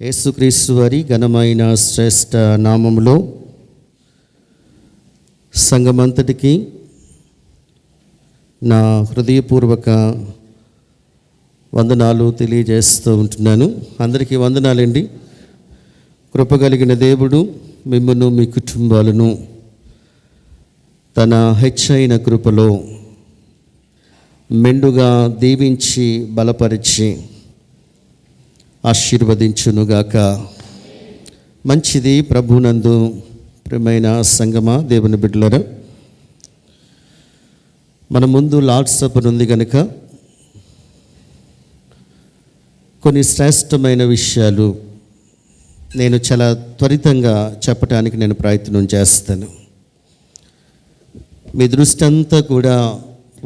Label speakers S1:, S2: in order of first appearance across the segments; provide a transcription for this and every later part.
S1: యేసుక్రీస్తు వారి ఘనమైన శ్రేష్ఠ నామములో సంఘమంతటికి నా హృదయపూర్వక వందనాలు తెలియజేస్తూ ఉంటున్నాను. అందరికీ వందనాలండి. కృపగలిగిన దేవుడు మిమ్మల్ని మీ కుటుంబాలను తన హెచ్చైన కృపలో మెండుగా దీవించి బలపరిచి ఆశీర్వదించునుగాక. మంచిది. ప్రభునందు ప్రియమైన సంగమా, దేవుని బిడ్డలారా, మన ముందు లార్డ్స్ సపర్ ఉంది కనుక కొన్ని శ్రేష్టమైన విషయాలు నేను చాలా త్వరితంగా చెప్పడానికి నేను ప్రయత్నం చేస్తాను. మీ దృష్టి అంతా కూడా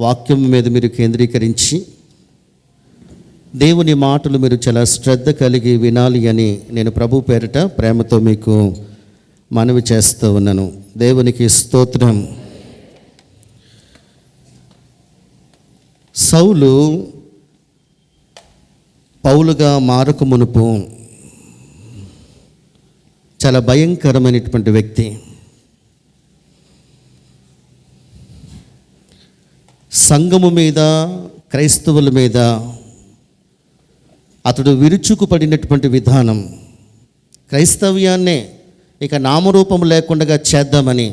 S1: వాక్యం మీద మీరు కేంద్రీకరించి దేవుని మాటలు మీరు చాలా శ్రద్ధ కలిగి వినాలి అని నేను ప్రభు పేరిట ప్రేమతో మీకు మనవి చేస్తూ ఉన్నాను. దేవునికి స్తోత్రం. సౌలు పౌలుగా మారక మునుపు చాలా భయంకరమైనటువంటి వ్యక్తి. సంఘము మీద, క్రైస్తవుల మీద అతడు విరుచుకుపడినటువంటి విధానం, క్రైస్తవ్యాన్నే ఇక నామరూపం లేకుండా చేద్దామని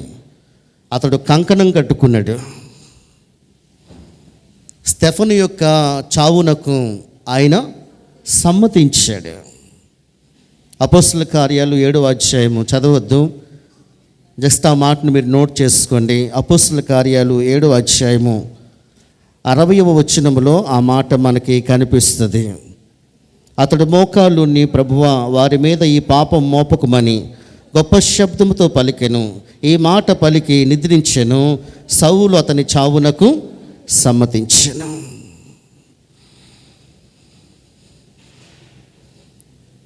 S1: అతడు కంకణం కట్టుకున్నాడు. స్టెఫను యొక్క చావునకు ఆయన సమ్మతించాడు. అపోస్తల కార్యాలు 7వ అధ్యాయము చదవద్దు, జస్ట్ ఆ మాటను మీరు నోట్ చేసుకోండి. అపోస్తల కార్యాలు 7వ అధ్యాయము 60వ వచనములో ఆ మాట మనకి కనిపిస్తుంది. అతడు మోకాళ్ళు నీ ప్రభువా వారి మీద ఈ పాపం మోపకుమని గొప్ప శబ్దముతో పలికెను. ఈ మాట పలికి నిద్రించెను. సౌలు అతని చావునకు సమ్మతించెను.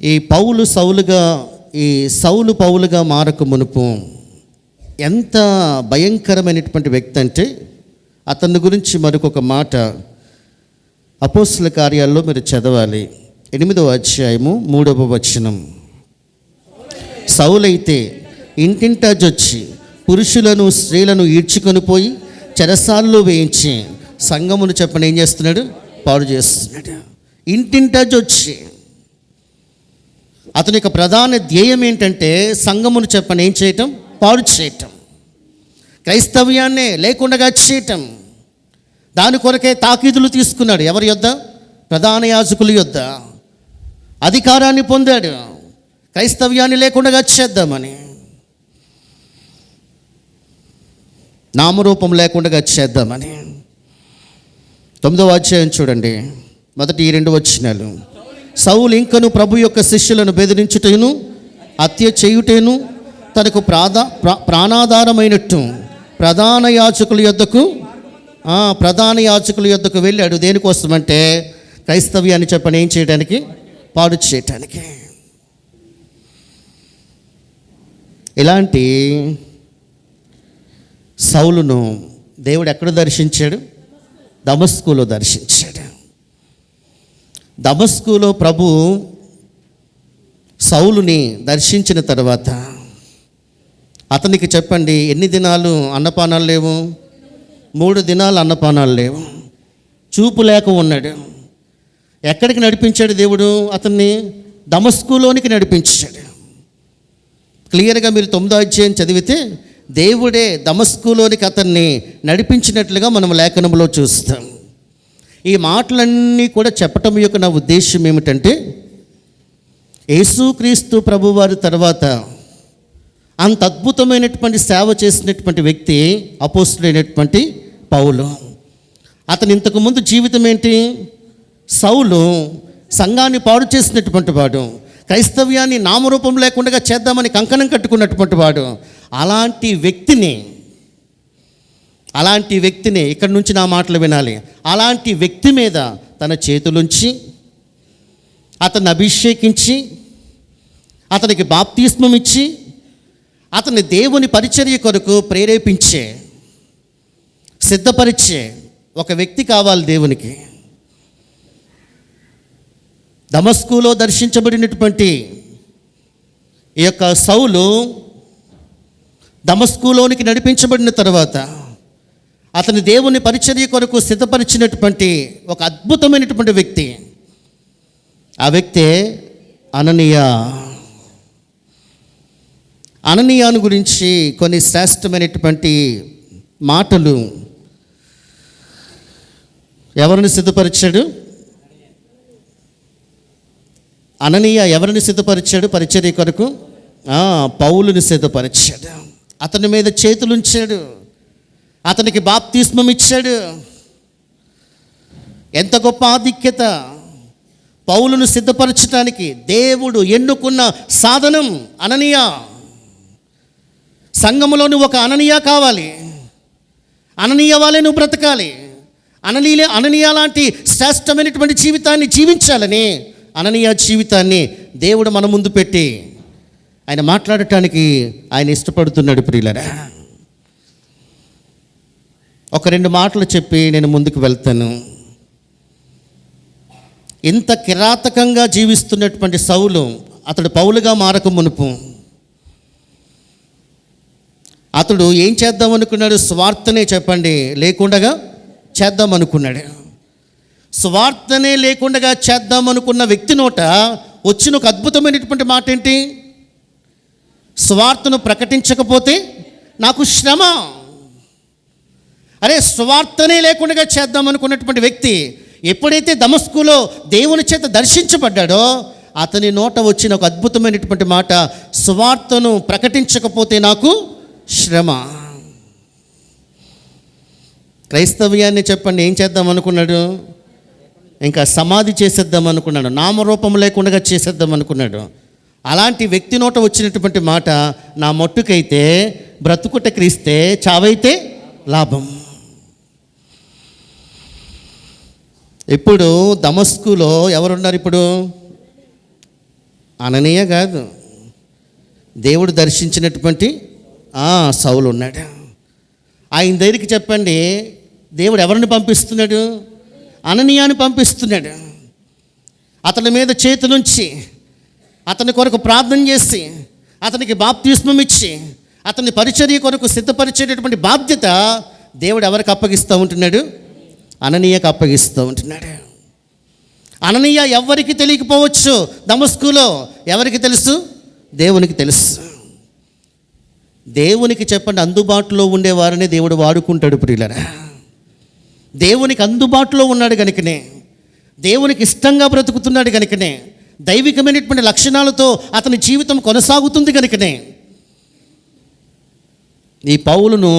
S1: ఈ సౌలు పౌలుగా మారక మునుపు ఎంత భయంకరమైనటువంటి వ్యక్తి అంటే అతని గురించి మరొక మాట అపోస్తల కార్యాల్లో మీరు చదవాలి. 8వ అధ్యాయము 3వ వచనం. సౌలైతే ఇంటింటా జొచ్చి పురుషులను స్త్రీలను ఈడ్చుకొని పోయి చెరసాల్లో వేయించి సంఘమును చెప్పని ఏం చేస్తున్నాడు? పాడు చేస్తున్నాడు. ఇంటింటా జొచ్చి అతని యొక్క ప్రధాన ధ్యేయం ఏంటంటే సంఘమును చెప్పని ఏం చేయటం? పాడు చేయటం, క్రైస్తవ్యాన్నే లేకుండా చేయటం. దాని కొరకే తాకీదులు తీసుకున్నాడు. ఎవరి యొద్ద? ప్రధాన యాజకుల యొద్ద అధికారాన్ని పొందాడు. క్రైస్తవ్యాన్ని లేకుండా చేద్దామని, నామరూపం లేకుండా చేద్దామని. 9వ అధ్యాయం చూడండి, మొదటి 2 వచనాలు. సౌలు ఇంకను ప్రభు యొక్క శిష్యులను బెదిరించుటను హత్య చేయుటను తనకు ప్రాణాధారమైనట్టు ప్రధాన యాజకుల యొద్దకు వెళ్ళాడు. దేనికోసమంటే క్రైస్తవ్యాన్ని చెప్పని ఏం చేయడానికి? పాడు చేయటానికి. ఇలాంటి సౌలును దేవుడు ఎక్కడ దర్శించాడు? దమస్కులో దర్శించాడు. దమస్కులో ప్రభు సౌలుని దర్శించిన తర్వాత అతనికి చెప్పండి, ఎన్ని దినాలు అన్నపానాలు లేవు? 3 దినాలు అన్నపానాలు లేవు. చూపు లేక ఉన్నాడు. ఎక్కడికి నడిపించాడు దేవుడు? అతన్ని దమస్కులోనికి నడిపించాడు. క్లియర్గా మీరు 9వ అధ్యాయం చదివితే దేవుడే దమస్కులోనికి అతన్ని నడిపించినట్లుగా మనం లేఖనంలో చూస్తాం. ఈ మాటలన్నీ కూడా చెప్పటం యొక్క నా ఉద్దేశం ఏమిటంటే, యేసుక్రీస్తు ప్రభువారి తర్వాత అంత అద్భుతమైనటువంటి సేవ చేసినటువంటి వ్యక్తి అపోస్తలుడైనటువంటి పౌలు. అతను ఇంతకుముందు జీవితం ఏంటి? సౌలు సంఘాన్ని పాడు చేసినటువంటి వాడు, క్రైస్తవ్యాన్ని నామరూపం లేకుండా చేద్దామని కంకణం కట్టుకున్నటువంటి వాడు. అలాంటి వ్యక్తిని ఇక్కడి నుంచి నా మాటలు వినాలి. అలాంటి వ్యక్తి మీద తన చేతులుంచి అతన్ని అభిషేకించి అతనికి బాప్తిస్మం ఇచ్చి అతన్ని దేవుని పరిచర్య కొరకు ప్రేరేపించే, సిద్ధపరిచే ఒక వ్యక్తి కావాలి దేవునికి. దమస్కులో దర్శించబడినటువంటి ఈ యొక్క సౌలు దమస్కులోనికి నడిపించబడిన తర్వాత అతని దేవుని పరిచర్య కొరకు సిద్ధపరిచినటువంటి ఒక అద్భుతమైనటువంటి వ్యక్తి. ఆ వ్యక్తే అననీయ. అననీయాను గురించి కొన్ని శ్రేష్టమైనటువంటి మాటలు. ఎవరిని సిద్ధపరిచాడు? అననీయ ఎవరిని సిద్ధపరిచాడు పరిచర్య కొరకు? పౌలుని సిద్ధపరిచాడు. అతని మీద చేతులుంచాడు, అతనికి బాప్తిస్మం ఇచ్చాడు. ఎంత గొప్ప ఆధిక్యత! పౌలును సిద్ధపరచడానికి దేవుడు ఎన్నుకున్న సాధనం అననీయ. సంఘములోని ఒక అననీయ కావాలి. అననీయ వాళ్ళే నువ్వు బ్రతకాలి. అననీయ లాంటి శ్రేష్టమైనటువంటి జీవితాన్ని జీవించాలని అననీయ జీవితాన్ని దేవుడు మన ముందు పెట్టి ఆయన మాట్లాడటానికి ఆయన ఇష్టపడుతున్నాడు. ప్రియులరా, ఒక రెండు మాటలు చెప్పి నేను ముందుకు వెళ్తాను. ఇంత కిరాతకంగా జీవిస్తున్నటువంటి సౌలు, అతడు పౌలుగా మారక మునుపు అతడు ఏం చేద్దాం అనుకున్నాడు? స్వార్థనే చెప్పండి లేకుండగా చేద్దాం అనుకున్నాడు. స్వార్థనే లేకుండా చేద్దాం అనుకున్న వ్యక్తి నోట వచ్చిన ఒక అద్భుతమైనటువంటి మాట ఏంటి? స్వార్థను ప్రకటించకపోతే నాకు శ్రమ. అరే, స్వార్థనే లేకుండా చేద్దాం అనుకున్నటువంటి వ్యక్తి ఎప్పుడైతే దమస్కులో దేవుని చేత దర్శించబడ్డాడో అతని నోట వచ్చిన ఒక అద్భుతమైనటువంటి మాట, స్వార్థను ప్రకటించకపోతే నాకు శ్రమ. క్రైస్తవ్యాన్ని చెప్పండి ఏం చేద్దాం అనుకున్నాడు? ఇంకా సమాధి చేసేద్దాం అనుకున్నాడు, నామరూపం లేకుండా చేసేద్దాం అనుకున్నాడు. అలాంటి వ్యక్తి నోట వచ్చినటువంటి మాట, నా మట్టుకైతే బ్రతుకుట క్రీస్తే, చావైతే లాభం. ఇప్పుడు దమస్కులో ఎవరున్నారు? ఇప్పుడు అననీయ కాదు, దేవుడు దర్శించినటువంటి సౌలు ఉన్నాడు. ఆయన దగ్గరికి చెప్పండి, దేవుడు ఎవరిని పంపిస్తున్నాడు? అననీయాని పంపిస్తున్నాడు. అతని మీద చేతులుంచి అతని కొరకు ప్రార్థన చేసి అతనికి బాప్తిస్మం ఇచ్చి అతని పరిచర్య కొరకు సిద్ధపరిచేటటువంటి బాధ్యత దేవుడు ఎవరికి అప్పగిస్తూ ఉంటున్నాడు? అననీయకు అప్పగిస్తూ ఉంటున్నాడు. అననీయ ఎవరికి తెలియకపోవచ్చు దమస్కులో. ఎవరికి తెలుసు? దేవునికి తెలుసు. దేవునికి చెప్పండి, అందుబాటులో ఉండేవారనే దేవుడు వాడుకుంటాడు. ప్రియులరా, దేవునికి అందుబాటులో ఉన్నాడు కనుకనే, దేవునికి ఇష్టంగా బ్రతుకుతున్నాడు కనుకనే, దైవికమైనటువంటి లక్షణాలతో అతని జీవితం కొనసాగుతుంది కనుకనే ఈ పౌలును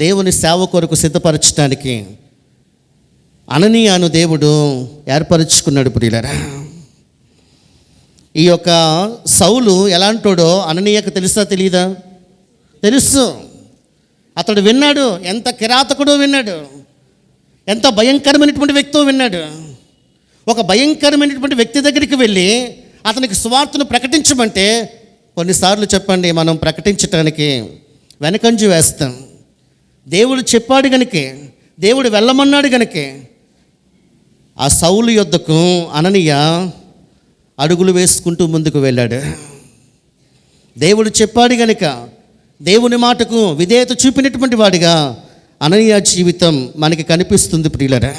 S1: దేవుని సేవ కొరకు సిద్ధపరచడానికి అననీయాను దేవుడు ఏర్పరచుకున్నాడు. ప్రియులరా, ఈ యొక్క సౌలు ఎలాంటోడో అననీయకు తెలుసా తెలీదా? తెలుసు. అతడు విన్నాడు, ఎంత కిరాతకుడో విన్నాడు, ఎంత భయంకరమైనటువంటి వ్యక్తో విన్నాడు. ఒక భయంకరమైనటువంటి వ్యక్తి దగ్గరికి వెళ్ళి అతనికి స్వార్థను ప్రకటించమంటే కొన్నిసార్లు చెప్పండి మనం ప్రకటించటానికి వెనకంజు వేస్తాం. దేవుడు చెప్పాడు గనుకే, దేవుడు వెళ్ళమన్నాడు గనుకే ఆ సౌలు యొద్దకు అననీయ అడుగులు వేసుకుంటూ ముందుకు వెళ్ళాడు. దేవుడు చెప్పాడు గనుక దేవుని మాటకు విధేయత చూపినటువంటి వాడిగా అననీయ జీవితం మనకి కనిపిస్తుంది. ప్రియులరా,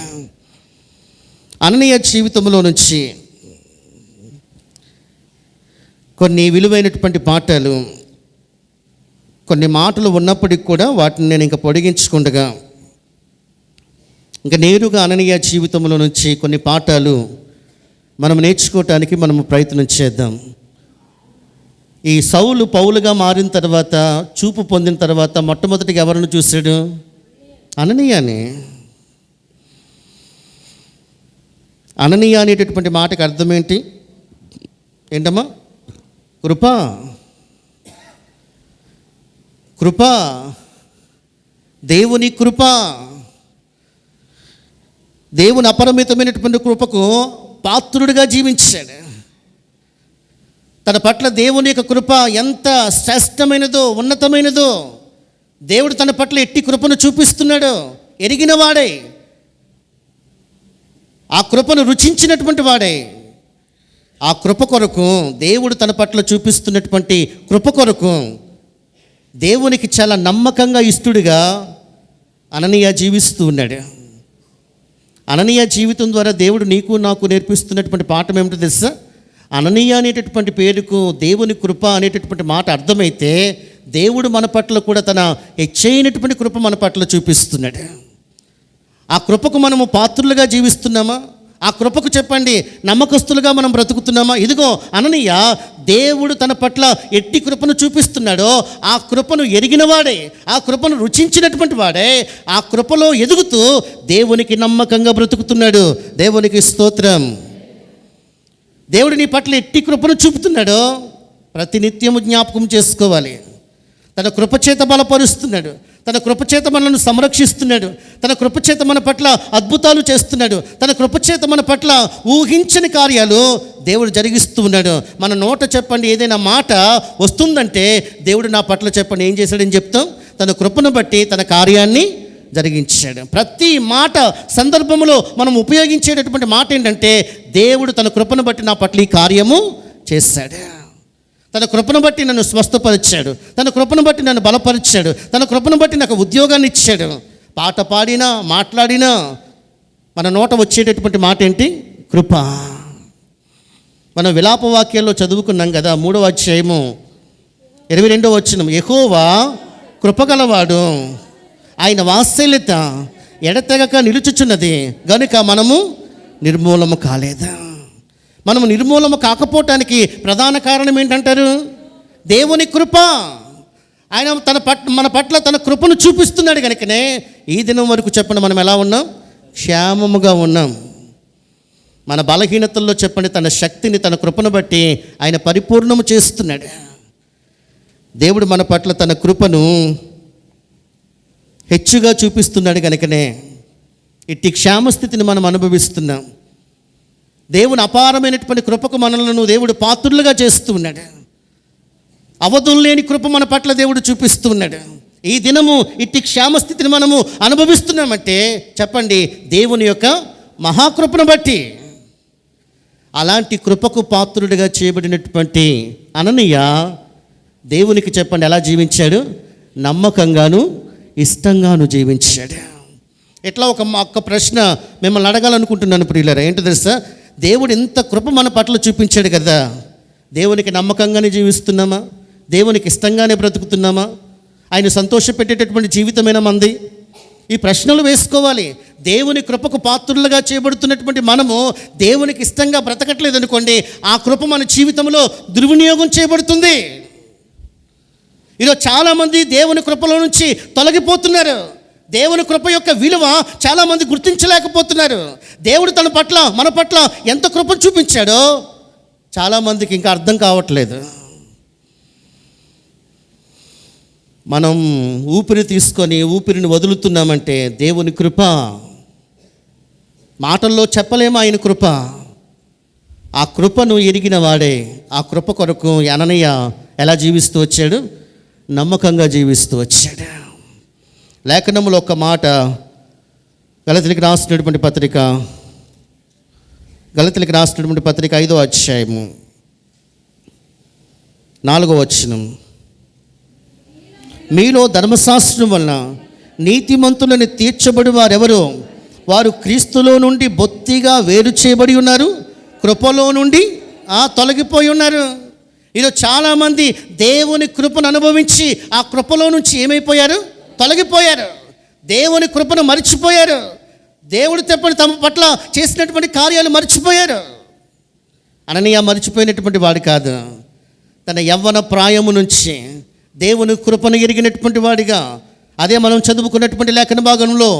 S1: అననీయ జీవితంలో నుంచి కొన్ని విలువైనటువంటి పాఠాలు, కొన్ని మాటలు ఉన్నప్పటికీ కూడా వాటిని నేను ఇంకా పొడిగించకుండా ఇంకా నేరుగా అననీయ జీవితంలో నుంచి కొన్ని పాఠాలు మనం నేర్చుకోవటానికి మనము ప్రయత్నం చేద్దాం. ఈ సౌలు పౌలుగా మారిన తర్వాత, చూపు పొందిన తర్వాత మొట్టమొదటిగా ఎవరిని చూశాడు? అననీయాని. అననీయ అనేటటువంటి మాటకి అర్థం ఏంటి? ఏంటమ్మా? కృప. కృప, దేవుని కృప, దేవుని అపరిమితమైనటువంటి కృపకు పాత్రుడిగా జీవించాడు. తన పట్ల దేవుని యొక్క కృప ఎంత శ్రేష్టమైనదో, ఉన్నతమైనదో దేవుడు తన పట్ల ఎట్టి కృపను చూపిస్తున్నాడో ఎరిగిన వాడే, ఆ కృపను రుచించినటువంటి వాడే ఆ కృప కొరకు, దేవుడు తన పట్ల చూపిస్తున్నటువంటి కృప కొరకు దేవునికి చాలా నమ్మకంగా ఇష్టడుగా అననీయ జీవిస్తూ ఉన్నాడు. అననీయ జీవితం ద్వారా దేవుడు నీకు నాకు నేర్పిస్తున్నటువంటి పాఠం ఏమిటో తెలుసా? అననీయ అనేటటువంటి పేరుకు దేవుని కృప అనేటటువంటి మాట అర్థమైతే దేవుడు మన పట్ల కూడా తన హెచ్చైనటువంటి కృప మన పట్ల చూపిస్తున్నాడు. ఆ కృపకు మనము పాత్రులుగా జీవిస్తున్నామా? ఆ కృపకు చెప్పండి, నమ్మకస్తులుగా మనం బ్రతుకుతున్నామా? ఇదిగో అననీయ దేవుడు తన పట్ల ఎట్టి కృపను చూపిస్తున్నాడో ఆ కృపను ఎరిగినవాడే, ఆ కృపను రుచించినటువంటి వాడే, ఆ కృపలో ఎదుగుతూ దేవునికి నమ్మకంగా బ్రతుకుతున్నాడు. దేవునికి స్తోత్రం. దేవుడు నీ పట్ల ఎట్టి కృపను చూపుతున్నాడో ప్రతినిత్యము జ్ఞాపకం చేసుకోవాలి. తన కృపచేత బలపరుస్తున్నాడు, తన కృపచేత మనల్ని సంరక్షిస్తున్నాడు, తన కృపచేత మన పట్ల అద్భుతాలు చేస్తున్నాడు, తన కృపచేత మన పట్ల ఊహించని కార్యాలు దేవుడు జరిగిస్తూ ఉన్నాడు. మన నోట చెప్పండి ఏదైనా మాట వస్తుందంటే దేవుడు నా పట్ల చెప్పండి ఏం చేశాడని చెప్తాం? తన కృపను బట్టి తన కార్యాన్ని జరిగించాడు. ప్రతి మాట సందర్భంలో మనం ఉపయోగించేటటువంటి మాట ఏంటంటే దేవుడు తన కృపను బట్టి నా పట్ల ఈ కార్యము చేశాడు, తన కృపను బట్టి నన్ను స్వస్థపరిచాడు, తన కృపను బట్టి నన్ను బలపరిచాడు, తన కృపను బట్టి నాకు ఉద్యోగాన్ని ఇచ్చాడు. పాట పాడినా మాట్లాడినా మన నోట వచ్చేటటువంటి మాట ఏంటి? కృప. మనం విలాప వాక్యాల్లో చదువుకున్నాం కదా, 3వ అధ్యాయము 22వ వచనం, యెహోవా కృపగలవాడు, ఆయన వాత్సల్యత ఎడతెగక నిలుచుచున్నది గనుక మనము నిర్మూలము కాలేదు. మనము నిర్మూలము కాకపోవటానికి ప్రధాన కారణం ఏంటంటారు? దేవుని కృప. ఆయన మన పట్ల తన కృపను చూపిస్తున్నాడు కనుకనే ఈ దినం వరకు చెప్పండి మనం ఎలా ఉన్నాం? క్షేమముగా ఉన్నాం. మన బలహీనతల్లో చెప్పండి తన శక్తిని, తన కృపను బట్టి ఆయన పరిపూర్ణము చేస్తున్నాడు. దేవుడు మన పట్ల తన కృపను హెచ్చుగా చూపిస్తున్నాడు కనుకనే ఇట్టి క్షేమస్థితిని మనం అనుభవిస్తున్నాం. దేవుని అపారమైనటువంటి కృపకు మనలను దేవుడు పాత్రులుగా చేస్తూ ఉన్నాడు. అవధులు లేని కృప మన పట్ల దేవుడు చూపిస్తూ ఉన్నాడు. ఈ దినము ఇట్టి క్షేమస్థితిని మనము అనుభవిస్తున్నామంటే చెప్పండి దేవుని యొక్క మహాకృపను బట్టి. అలాంటి కృపకు పాత్రుడిగా చేయబడినటువంటి అననీయ దేవునికి చెప్పండి ఎలా జీవించాడు? నమ్మకంగాను ఇష్టంగాను జీవించాడు. ఎట్లా ఒక ప్రశ్న మిమ్మల్ని అడగాలనుకుంటున్నాను ప్రియులారా. ఏంటో తెలుసా? దేవుడు ఎంత కృప మన పట్ల చూపించాడు కదా, దేవునికి నమ్మకంగానే జీవిస్తున్నామా? దేవునికి ఇష్టంగానే బ్రతుకుతున్నామా? ఆయన సంతోషపెట్టేటటువంటి జీవితమైన మంది? ఈ ప్రశ్నలు వేసుకోవాలి. దేవుని కృపకు పాత్రులుగా చేయబడుతున్నటువంటి మనము దేవునికి ఇష్టంగా బ్రతకట్లేదు అనుకోండి, ఆ కృప మన జీవితంలో దుర్వినియోగం చేయబడుతుంది. ఈరోజు చాలామంది దేవుని కృపలో నుంచి తొలగిపోతున్నారు. దేవుని కృప యొక్క విలువ చాలామంది గుర్తించలేకపోతున్నారు. దేవుడు తన పట్ల మన పట్ల ఎంత కృప చూపించాడో చాలామందికి ఇంకా అర్థం కావట్లేదు. మనం ఊపిరి తీసుకొని ఊపిరిని వదులుతున్నామంటే దేవుని కృప. మాటల్లో చెప్పలేము ఆయన కృప. ఆ కృపను ఎరిగిన వాడే ఆ కృప కొరకు అననీయ ఎలా జీవిస్తూ వచ్చాడు? నమ్మకంగా జీవిస్తూ వచ్చాడు. లేఖనములో ఒక మాట, గలతీయులకు రాసినటువంటి పత్రిక 5వ అధ్యాయము 4వ వచనం, మీలో ధర్మశాస్త్రం వలన నీతిమంతులని తీర్చబడి వారెవరో వారు క్రీస్తులో నుండి బొత్తిగా వేరు చేయబడి ఉన్నారు, కృపలో నుండి తొలగిపోయి ఉన్నారు. ఈరోజు చాలామంది దేవుని కృపను అనుభవించి ఆ కృపలో నుంచి ఏమైపోయారు? తొలగిపోయారు. దేవుని కృపను మర్చిపోయారు. దేవుడు చెప్పని తమ పట్ల చేసినటువంటి కార్యాలు మర్చిపోయారు. అననీయ మర్చిపోయినటువంటి వాడు కాదు. తన యవ్వన ప్రాయము నుంచి దేవుని కృపను ఎరిగినటువంటి వాడిగా, అదే మనం చదువుకున్నటువంటి లేఖన భాగంలో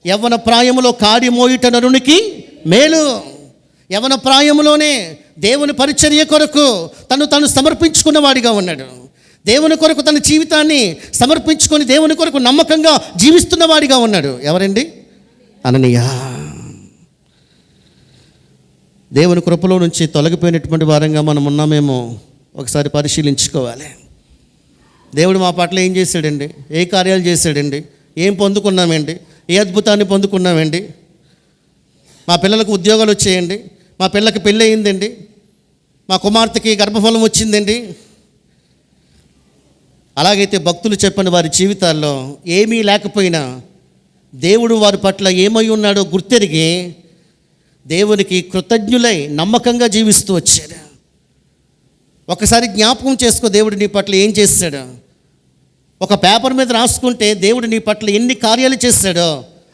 S1: యవ్వన ప్రాయములో కాడి మోయుట నరునికి మేలు. యవ్వన ప్రాయములోనే దేవుని పరిచర్య కొరకు తను సమర్పించుకున్న వాడిగా ఉన్నాడు. దేవుని కొరకు తన జీవితాన్ని సమర్పించుకొని దేవుని కొరకు నమ్మకంగా జీవిస్తున్న వాడిగా ఉన్నాడు. ఎవరండి? అననీయ. దేవుని కృపలో నుంచి తొలగిపోయినటువంటి వారంగా మనం ఉన్నామేమో ఒకసారి పరిశీలించుకోవాలి. దేవుడు మా పట్ల ఏం చేశాడండి? ఏ కార్యాలు చేశాడండి? ఏం పొందుకున్నామండి? ఏ అద్భుతాన్ని పొందుకున్నామండి? మా పిల్లలకు ఉద్యోగాలు వచ్చేయండి, మా పిల్లకి పెళ్ళి అయిందండి, మా కుమార్తెకి గర్భఫలం వచ్చిందండి. అలాగైతే భక్తులు చెప్పని వారి జీవితాల్లో ఏమీ లేకపోయినా దేవుడు వారి పట్ల ఏమై ఉన్నాడో గుర్తెరిగి దేవునికి కృతజ్ఞులై నమ్మకంగా జీవిస్తూ వచ్చాడు. ఒకసారి జ్ఞాపకం చేసుకో, దేవుడు నీ పట్ల ఏం చేశాడు. ఒక పేపర్ మీద రాసుకుంటే దేవుడు నీ పట్ల ఎన్ని కార్యాలు చేశాడో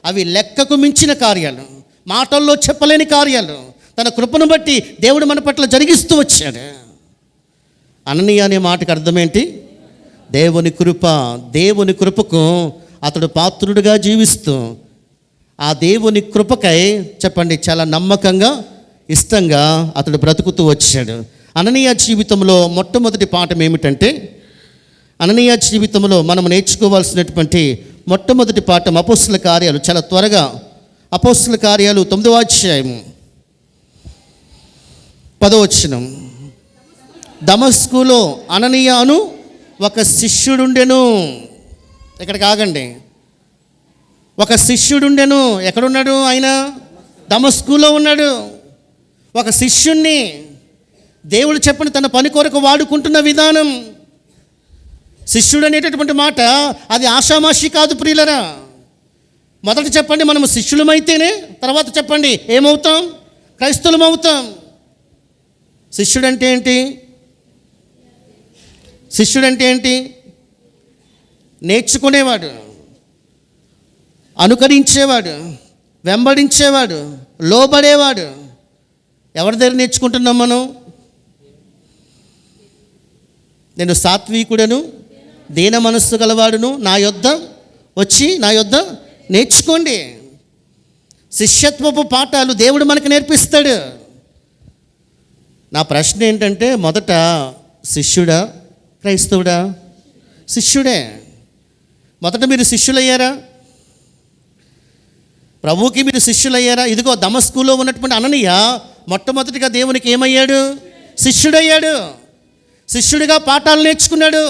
S1: అవి లెక్కకు మించిన కార్యాలు, మాటల్లో చెప్పలేని కార్యాలు తన కృపను బట్టి దేవుడు మన పట్ల జరిగిస్తూ వచ్చాడు. అననీయ అనే మాటకు అర్థమేంటి? దేవుని కృప. దేవుని కృపకు అతడు పాత్రుడిగా జీవిస్తూ ఆ దేవుని కృపకై చెప్పండి చాలా నమ్మకంగా ఇష్టంగా అతడు బ్రతుకుతూ వచ్చాడు. అననీయ జీవితంలో మొట్టమొదటి పాఠం ఏమిటంటే, అననీయ జీవితంలో మనం నేర్చుకోవాల్సినటువంటి మొట్టమొదటి పాఠం అపోస్తల కార్యాలు. చాలా త్వరగా అపోస్తల కార్యాలు 9వ అధ్యాయము 10వ వచనం. దమస్కులో అననీయ అను ఒక శిష్యుడుండెను. ఇక్కడికి ఆగండి. ఒక శిష్యుడుండెను. ఎక్కడున్నాడు ఆయన? దమస్కులో ఉన్నాడు. ఒక శిష్యుణ్ణి దేవుడు చెప్పిన తన పని కొరకు వాడుకుంటున్న విధానం. శిష్యుడు అనేటటువంటి మాట అది ఆషామాషి కాదు ప్రియులరా. మొదట చెప్పండి మనం శిష్యులమైతేనే తర్వాత చెప్పండి ఏమవుతాం? క్రైస్తవులం అవుతాం. శిష్యుడంటే ఏంటి? శిష్యుడంటే ఏంటి? నేర్చుకునేవాడు, అనుకరించేవాడు, వెంబడించేవాడు, లోబడేవాడు. ఎవరి దగ్గర నేర్చుకుంటున్నాం మనం? నేను సాత్వికుడను, దీన మనస్సు గలవాడును, నా యొద్ద వచ్చి నా యొద్ద నేర్చుకోండి. శిష్యత్వపు పాఠాలు దేవుడు మనకు నేర్పిస్తాడు. నా ప్రశ్న ఏంటంటే, మొదట శిష్యుడా క్రైస్తవుడా? శిష్యుడే. మొదట మీరు శిష్యులయ్యారా? ప్రభువుకి మీరు శిష్యులయ్యారా? ఇదిగో దమస్కులో ఉన్నటువంటి అననీయ మొట్టమొదటిగా దేవునికి ఏమయ్యాడు? శిష్యుడయ్యాడు. శిష్యుడిగా పాఠాలు నేర్చుకున్నాడు,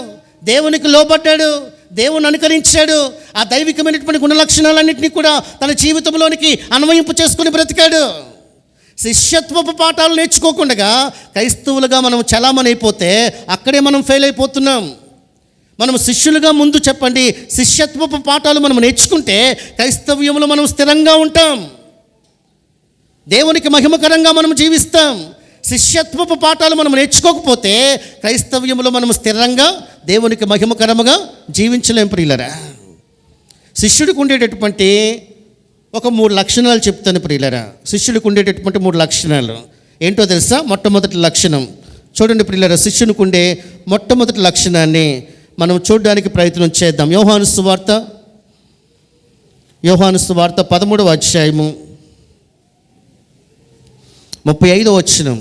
S1: దేవునికి లోబడ్డాడు, దేవుని అనుకరించాడు. ఆ దైవికమైనటువంటి గుణలక్షణాలన్నింటినీ కూడా తన జీవితంలోనికి అన్వయింపు చేసుకుని బ్రతికాడు. శిష్యత్వపు పాఠాలు నేర్చుకోకుండా క్రైస్తవులుగా మనం చలామణి అయిపోతే అక్కడే మనం ఫెయిల్ అయిపోతున్నాం. మనం శిష్యులుగా ముందు చెప్పండి శిష్యత్వపు పాఠాలు మనం నేర్చుకుంటే క్రైస్తవ్యంలో మనం స్థిరంగా ఉంటాం, దేవునికి మహిమకరంగా మనం జీవిస్తాం. శిష్యత్వపు పాఠాలు మనం నేర్చుకోకపోతే క్రైస్తవ్యంలో మనం స్థిరంగా దేవునికి మహిమకరముగా జీవించలేం ప్రియులరా. శిష్యుడికి ఉండేటటువంటి ఒక 3 లక్షణాలు చెప్తాను ప్రియులరా. శిష్యుడికి ఉండేటటువంటి 3 లక్షణాలు ఏంటో తెలుసా? మొట్టమొదటి లక్షణం చూడండి ప్రియులరా. శిష్యునికి ఉండే మొట్టమొదటి లక్షణాన్ని మనం చూడడానికి ప్రయత్నం చేద్దాం. యోహాను సువార్త 13వ అధ్యాయము 35వ వచనం.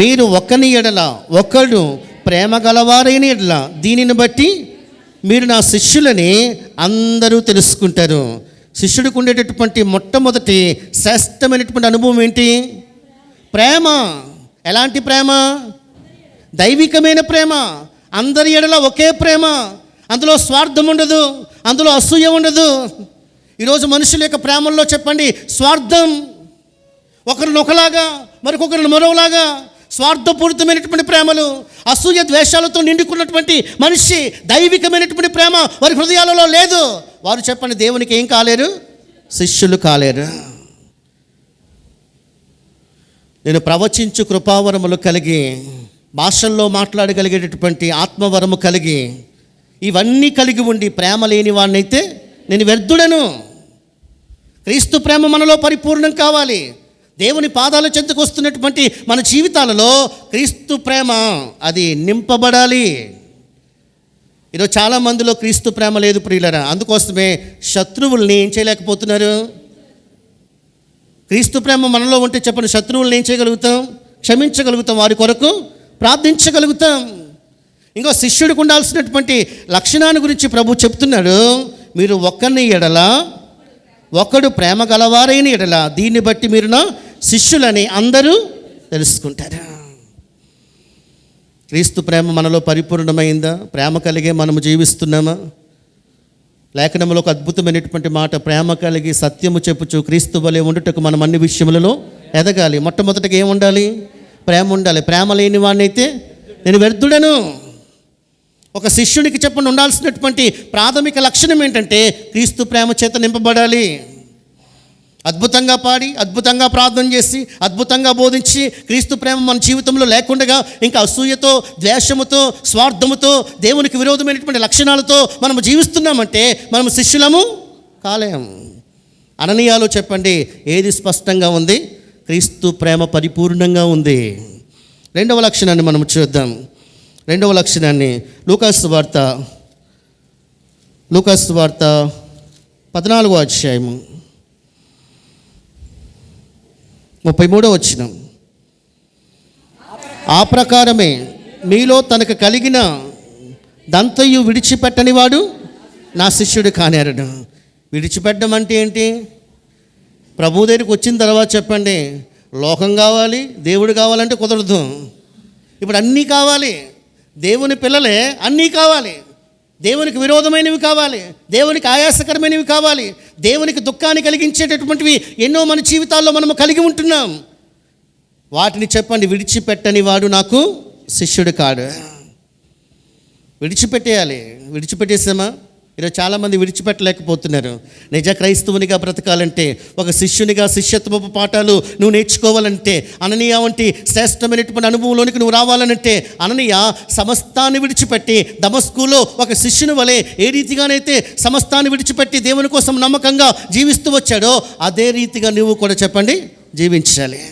S1: మీరు ఒకని ఎడల ఒకడు ప్రేమ గలవారైన ఎడల దీనిని బట్టి మీరు నా శిష్యులని అందరూ తెలుసుకుంటారు. శిష్యుడికి ఉండేటటువంటి మొట్టమొదటి శ్రేష్టమైనటువంటి అనుభవం ఏంటి? ప్రేమ. ఎలాంటి ప్రేమ? దైవికమైన ప్రేమ. అందరి ఎడల ఒకే ప్రేమ. అందులో స్వార్థం ఉండదు, అందులో అసూయ ఉండదు. ఈరోజు మనుషుల యొక్క ప్రేమల్లో చెప్పండి స్వార్థం. ఒకరిని ఒకలాగా మరొకరిని మరోలాగా స్వార్థపూరితమైనటువంటి ప్రేమలు, అసూయ ద్వేషాలతో నిండుకున్నటువంటి మనిషి దైవికమైనటువంటి ప్రేమ వారి హృదయాలలో లేదు. వారు చెప్పండి దేవునికి ఏం కాలేరు? శిష్యులు కాలేరు. నేను ప్రవచించు కృపావరములు కలిగి, భాషల్లో మాట్లాడగలిగేటటువంటి ఆత్మవరము కలిగి, ఇవన్నీ కలిగి ఉండి ప్రేమ లేని వాడినైతే నేను వ్యర్థుడను. క్రీస్తు ప్రేమ మనలో పరిపూర్ణం కావాలి. దేవుని పాదాల చెంతకు వస్తున్నటువంటి మన జీవితాలలో క్రీస్తు ప్రేమ అది నింపబడాలి. ఈరోజు చాలామందిలో క్రీస్తు ప్రేమ లేదు ప్రియులరా. అందుకోసమే శత్రువుల్ని ఏం చేయలేకపోతున్నారు. క్రీస్తు ప్రేమ మనలో ఉంటే చెప్పండి శత్రువుల్ని ఏం చేయగలుగుతాం? క్షమించగలుగుతాం, వారి కొరకు ప్రార్థించగలుగుతాం. ఇంకో శిష్యుడికి ఉండాల్సినటువంటి లక్షణాన్ని గురించి ప్రభు చెప్తున్నాడు. మీరు ఒకరిని ఎడల ఒకడు ప్రేమ గలవారైన ఎడల దీన్ని బట్టి మీరు నా శిష్యులని అందరూ తెలుసుకుంటారు. క్రీస్తు ప్రేమ మనలో పరిపూర్ణమైందా? ప్రేమ కలిగే మనము జీవిస్తున్నామా? లేఖనంలో ఒక అద్భుతమైనటువంటి మాట, ప్రేమ కలిగి సత్యము చెప్పుచు క్రీస్తు వలె ఉండుటకు మనం అన్ని విషయములలో ఎదగాలి. మొట్టమొదటిగా ఏముండాలి? ప్రేమ ఉండాలి. ప్రేమ లేని వాడినైతే నేను వ్యర్థుడను. ఒక శిష్యునికి చెప్పండి ఉండాల్సినటువంటి ప్రాథమిక లక్షణం ఏంటంటే క్రీస్తు ప్రేమ చేత నింపబడాలి. అద్భుతంగా పాడి, అద్భుతంగా ప్రార్థన చేసి, అద్భుతంగా బోధించి క్రీస్తు ప్రేమ మన జీవితంలో లేకుండా ఇంకా అసూయతో, ద్వేషముతో, స్వార్థముతో, దేవునికి విరోధమైనటువంటి లక్షణాలతో మనము జీవిస్తున్నామంటే మనము శిష్యులము కాలేము. అననీయాలో చెప్పండి ఏది స్పష్టంగా ఉంది? క్రీస్తు ప్రేమ పరిపూర్ణంగా ఉంది. రెండవ లక్షణాన్ని మనం చూద్దాం. రెండవ లక్షణాన్ని లూకాసు వార్త 14వ అధ్యాయము 33వ వచనం. ఆ ప్రకారమే మీలో తనకు కలిగిన దంతయు విడిచిపెట్టని వాడు నా శిష్యుడు కానేరడు. విడిచిపెట్టడం అంటే ఏంటి? ప్రభు దగ్గరికి వచ్చిన తర్వాత చెప్పండి లోకం కావాలి, దేవుడు కావాలంటే కుదరదు. ఇప్పుడు అన్నీ కావాలి. దేవుని పిల్లలే అన్నీ కావాలి. దేవునికి విరోధమైనవి కావాలి, దేవునికి ఆయాసకరమైనవి కావాలి, దేవునికి దుఃఖాన్ని కలిగించేటటువంటివి ఎన్నో మన జీవితాల్లో మనము కలిగి ఉంటున్నాం. వాటిని చెప్పండి విడిచిపెట్టని వాడు నాకు శిష్యుడు కాడు. విడిచిపెట్టేయాలి. విడిచిపెట్టేసామా? ఈరోజు చాలామంది విడిచిపెట్టలేకపోతున్నారు. నిజ క్రైస్తవునిగా బ్రతకాలంటే, ఒక శిష్యునిగా శిష్యత్వపు పాఠాలు నువ్వు నేర్చుకోవాలంటే, అననీయ వంటి శ్రేష్టమైనటువంటి అనుభవంలోనికి నువ్వు రావాలనంటే, అననీయ సమస్తాన్ని విడిచిపెట్టి దమస్కులో ఒక శిష్యుని వలె ఏ రీతిగానైతే సమస్తాన్ని విడిచిపెట్టి దేవుని కోసం నమ్మకంగా జీవిస్తూ వచ్చాడో అదే రీతిగా నువ్వు కూడా చెప్పండి జీవించాలి.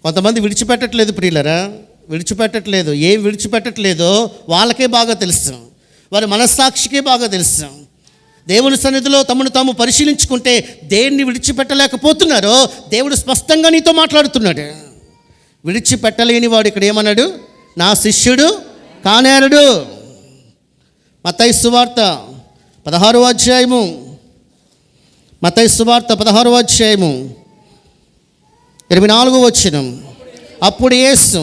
S1: కొంతమంది విడిచిపెట్టట్లేదు ప్రియులరా, విడిచిపెట్టట్లేదు. ఏం విడిచిపెట్టట్లేదో వాళ్ళకే బాగా తెలుసు, వారి మనస్సాక్షికే బాగా తెలుసు. దేవుని సన్నిధిలో తమను తాము పరిశీలించుకుంటే దేన్ని విడిచిపెట్టలేకపోతున్నారో దేవుడు స్పష్టంగా నీతో మాట్లాడుతున్నాడు. విడిచిపెట్టలేని వాడు ఇక్కడ ఏమన్నాడు? నా శిష్యుడు కానేరడు. మత్తయి సువార్త 16వ అధ్యాయము, మత్తయి సువార్త 16వ అధ్యాయము 24వ వచనం. అప్పుడు యేసు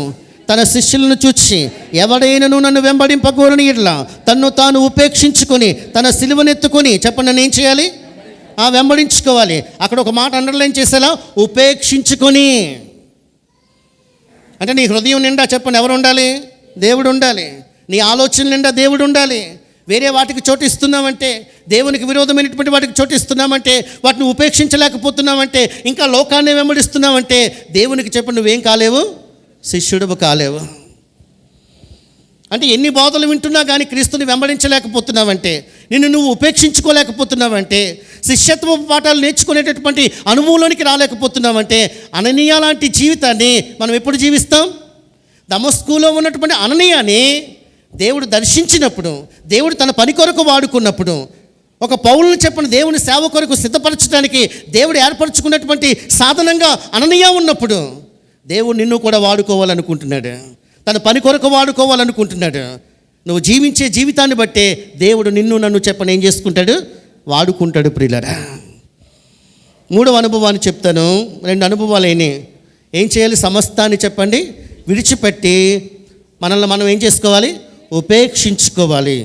S1: తన శిష్యులను చూచి ఎవడైనను నన్ను వెంబడింపకూడని ఎడల తన్ను తాను ఉపేక్షించుకొని తన సిలువనెత్తుకొని చెప్పండి నన్ను ఏం చేయాలి? వెంబడించుకోవాలి. అక్కడ ఒక మాట అండర్లైన్ చేసేలా, ఉపేక్షించుకొని. అంటే నీ హృదయం నిండా చెప్పండి ఎవరు ఉండాలి? దేవుడు ఉండాలి. నీ ఆలోచన నిండా దేవుడు ఉండాలి. వేరే వాటికి చోటు ఇస్తున్నామంటే, దేవునికి విరోధమైనటువంటి వాటికి చోటు ఇస్తున్నామంటే, వాటిని ఉపేక్షించలేకపోతున్నామంటే, ఇంకా లోకాన్ని వెంబడిస్తున్నామంటే దేవునికి చెప్పండి నువ్వేం కాలేవు, శిష్యుడు కాలేవు. అంటే ఎన్ని బోధలు వింటున్నా కానీ క్రీస్తుని వెంబడించలేకపోతున్నావంటే, నిన్ను నువ్వు ఉపేక్షించుకోలేకపోతున్నావంటే, శిష్యత్వ పాఠాలు నేర్చుకునేటటువంటి అనుభవంలోనికి రాలేకపోతున్నావంటే, అననీయ లాంటి జీవితాన్ని మనం ఎప్పుడు జీవిస్తాం? దమస్కులో ఉన్నటువంటి అననీయాని దేవుడు దర్శించినప్పుడు, దేవుడు తన పని కొరకు వాడుకున్నప్పుడు, ఒక పౌలుని చెప్పిన దేవుని సేవ కొరకు సిద్ధపరచడానికి దేవుడు ఏర్పరచుకున్నటువంటి సాధనంగా అననీయ ఉన్నప్పుడు దేవుడు నిన్ను కూడా వాడుకోవాలనుకుంటున్నాడు. తన పని కొరకు వాడుకోవాలనుకుంటున్నాడు. నువ్వు జీవించే జీవితాన్ని బట్టే దేవుడు నిన్ను నన్ను చెప్పని ఏం చేసుకుంటాడు? వాడుకుంటాడు. ప్రియులరా, మూడవ అనుభవాన్ని చెప్తాను. రెండు అనుభవాలేని ఏం చేయాలి? సమస్తాన్ని చెప్పండి విడిచిపెట్టి మనల్ని మనం ఏం చేసుకోవాలి? ఉపేక్షించుకోవాలి.